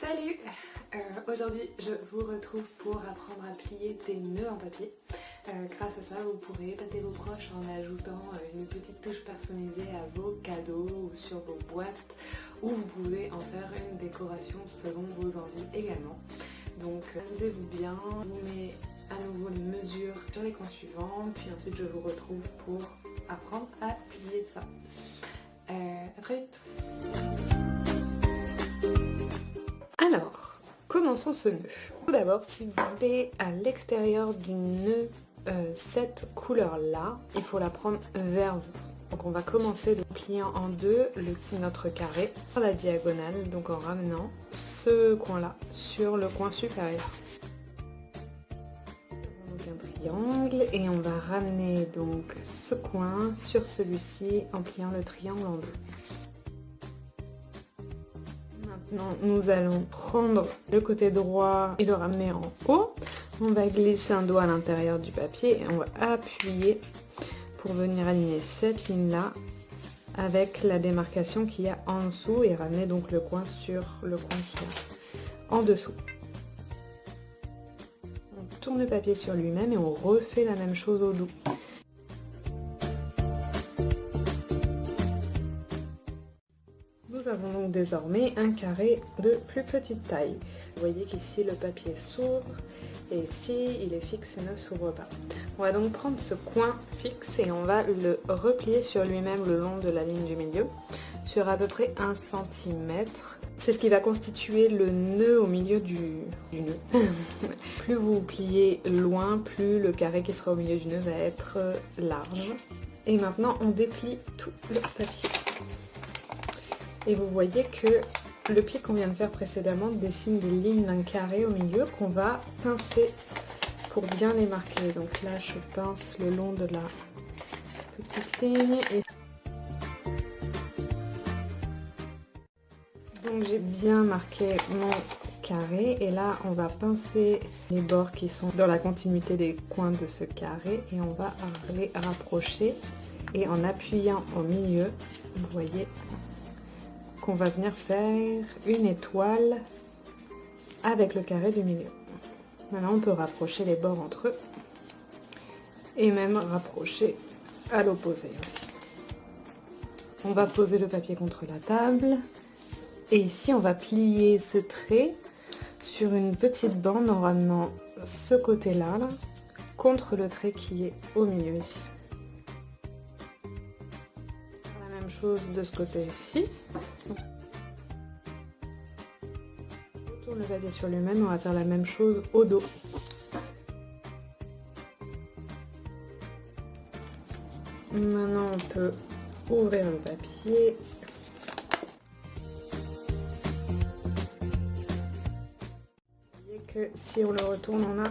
Salut! Aujourd'hui je vous retrouve pour apprendre à plier des nœuds en papier. Grâce à ça vous pourrez épater vos proches en ajoutant une petite touche personnalisée à vos cadeaux ou sur vos boîtes, ou vous pouvez en faire une décoration selon vos envies également. Donc amusez-vous bien, je vous mets à nouveau les mesures sur les coins suivants, puis ensuite je vous retrouve pour apprendre à plier ça. À très vite! Alors, commençons ce nœud. Tout d'abord, si vous voulez à l'extérieur du nœud cette couleur-là, il faut la prendre vers vous. Donc on va commencer de plier en deux notre carré par la diagonale, donc en ramenant ce coin-là sur le coin supérieur. Donc un triangle et on va ramener donc ce coin sur celui-ci en pliant le triangle en deux. Maintenant, nous allons prendre le côté droit et le ramener en haut. On va glisser un doigt à l'intérieur du papier et on va appuyer pour venir aligner cette ligne-là avec la démarcation qu'il y a en dessous et ramener donc le coin sur le coin qu'il y a en dessous. On tourne le papier sur lui-même et on refait la même chose au dos. Nous avons donc désormais un carré de plus petite taille. Vous voyez qu'ici le papier s'ouvre et ici il est fixe et ne s'ouvre pas. On va donc prendre ce coin fixe et on va le replier sur lui-même le long de la ligne du milieu sur à peu près 1 cm. C'est ce qui va constituer le nœud au milieu du nœud. Plus vous pliez loin, plus le carré qui sera au milieu du nœud va être large. Et maintenant on déplie tout le papier. Et vous voyez que le pli qu'on vient de faire précédemment dessine des lignes d'un carré au milieu qu'on va pincer pour bien les marquer. Donc là, je pince le long de la petite ligne. Donc j'ai bien marqué mon carré et là, on va pincer les bords qui sont dans la continuité des coins de ce carré et on va les rapprocher. Et en appuyant au milieu, vous voyez qu'on va venir faire une étoile avec le carré du milieu. Maintenant on peut rapprocher les bords entre eux et même rapprocher à l'opposé aussi. On va poser le papier contre la table et ici on va plier ce trait sur une petite bande en ramenant ce côté là contre le trait qui est au milieu ici. Chose de ce côté-ci. On tourne le papier sur lui-même, on va faire la même chose au dos. Maintenant on peut ouvrir le papier. Vous voyez que si on le retourne, on a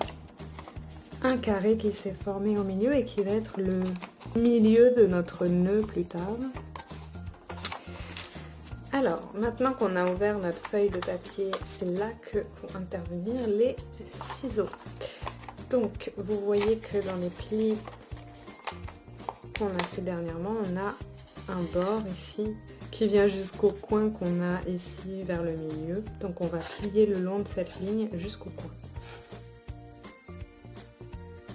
un carré qui s'est formé au milieu et qui va être le milieu de notre nœud plus tard. Alors, maintenant qu'on a ouvert notre feuille de papier, c'est là que vont intervenir les ciseaux. Donc, vous voyez que dans les plis qu'on a fait dernièrement, on a un bord ici qui vient jusqu'au coin qu'on a ici vers le milieu. Donc, on va plier le long de cette ligne jusqu'au coin.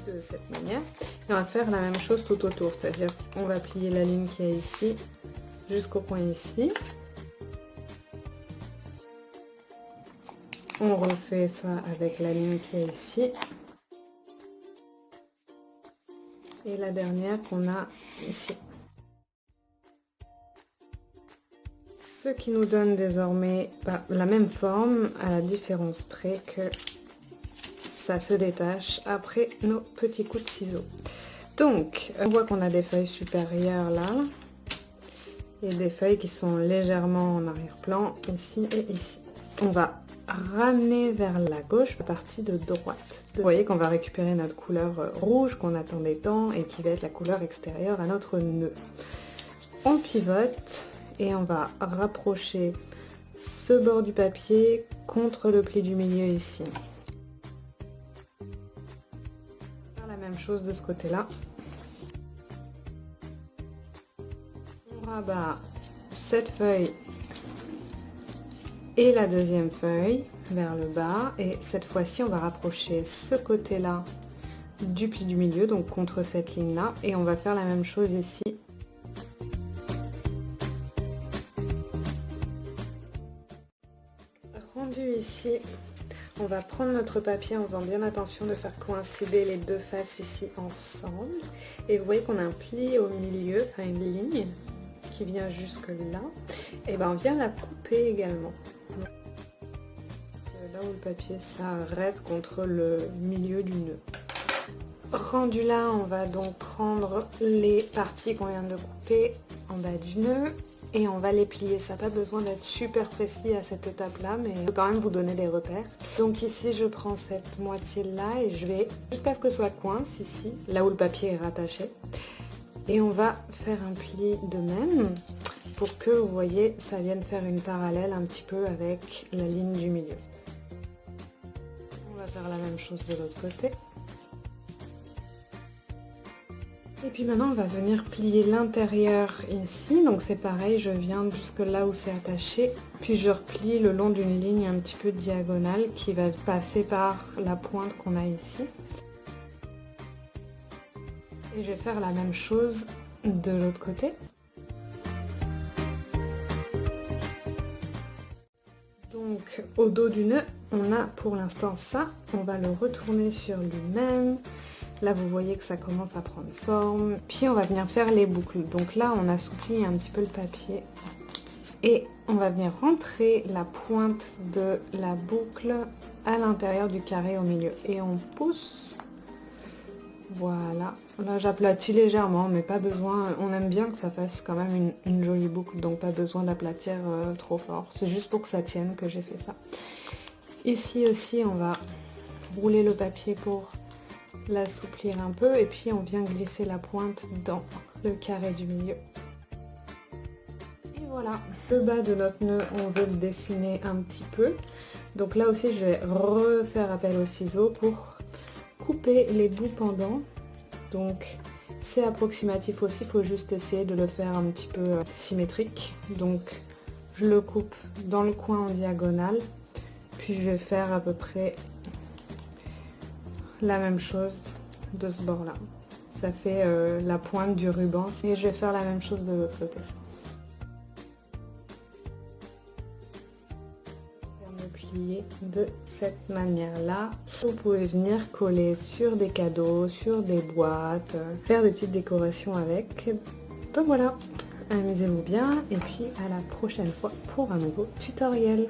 De cette manière. Et on va faire la même chose tout autour, c'est-à-dire on va plier la ligne qui est ici jusqu'au coin ici. On refait ça avec la ligne qui est ici. Et la dernière qu'on a ici. Ce qui nous donne désormais la même forme, à la différence près que ça se détache après nos petits coups de ciseaux. Donc, on voit qu'on a des feuilles supérieures là. Et des feuilles qui sont légèrement en arrière-plan, ici et ici. On va ramener vers la gauche la partie de droite. Vous voyez qu'on va récupérer notre couleur rouge qu'on attendait tant et qui va être la couleur extérieure à notre nœud. On pivote et on va rapprocher ce bord du papier contre le pli du milieu ici. On va faire la même chose de ce côté-là. On rabat cette feuille et la deuxième feuille vers le bas. Et cette fois-ci, on va rapprocher ce côté-là du pli du milieu, donc contre cette ligne-là. Et on va faire la même chose ici. Rendu ici, on va prendre notre papier en faisant bien attention de faire coïncider les deux faces ici ensemble. Et vous voyez qu'on a un pli au milieu, enfin une ligne qui vient jusque là. Et ben on vient la couper également. Là où le papier s'arrête contre le milieu du nœud. Rendu là, on va donc prendre les parties qu'on vient de couper en bas du nœud. Et on va les plier, ça n'a pas besoin d'être super précis à cette étape-là, mais je peux quand même vous donner des repères. Donc ici, je prends cette moitié-là et je vais jusqu'à ce que ce soit coince ici, là où le papier est rattaché. Et on va faire un pli de même pour que, vous voyez, ça vienne faire une parallèle un petit peu avec la ligne du milieu. On va faire la même chose de l'autre côté. Et puis maintenant on va venir plier l'intérieur ici, donc c'est pareil, je viens jusque là où c'est attaché, puis je replie le long d'une ligne un petit peu diagonale qui va passer par la pointe qu'on a ici. Et je vais faire la même chose de l'autre côté. Donc au dos du nœud, on a pour l'instant ça, on va le retourner sur lui-même. Là, vous voyez que ça commence à prendre forme. Puis, on va venir faire les boucles. Donc là, on assouplit un petit peu le papier. Et on va venir rentrer la pointe de la boucle à l'intérieur du carré au milieu. Et on pousse. Voilà. Là, j'aplatis légèrement, mais pas besoin. On aime bien que ça fasse quand même une jolie boucle. Donc, pas besoin d'aplatir trop fort. C'est juste pour que ça tienne que j'ai fait ça. Ici aussi, on va rouler le papier pour l'assouplir un peu et puis on vient glisser la pointe dans le carré du milieu. Et voilà, le bas de notre nœud, on veut le dessiner un petit peu. Donc là aussi, je vais refaire appel au ciseau pour couper les bouts pendants. Donc c'est approximatif aussi, il faut juste essayer de le faire un petit peu symétrique. Donc je le coupe dans le coin en diagonale, puis je vais faire à peu près la même chose de ce bord là, ça fait la pointe du ruban et je vais faire la même chose de l'autre côté. On va plier de cette manière là. Vous pouvez venir coller sur des cadeaux, sur des boîtes, faire des petites décorations avec. Donc voilà, amusez-vous bien et puis à la prochaine fois pour un nouveau tutoriel.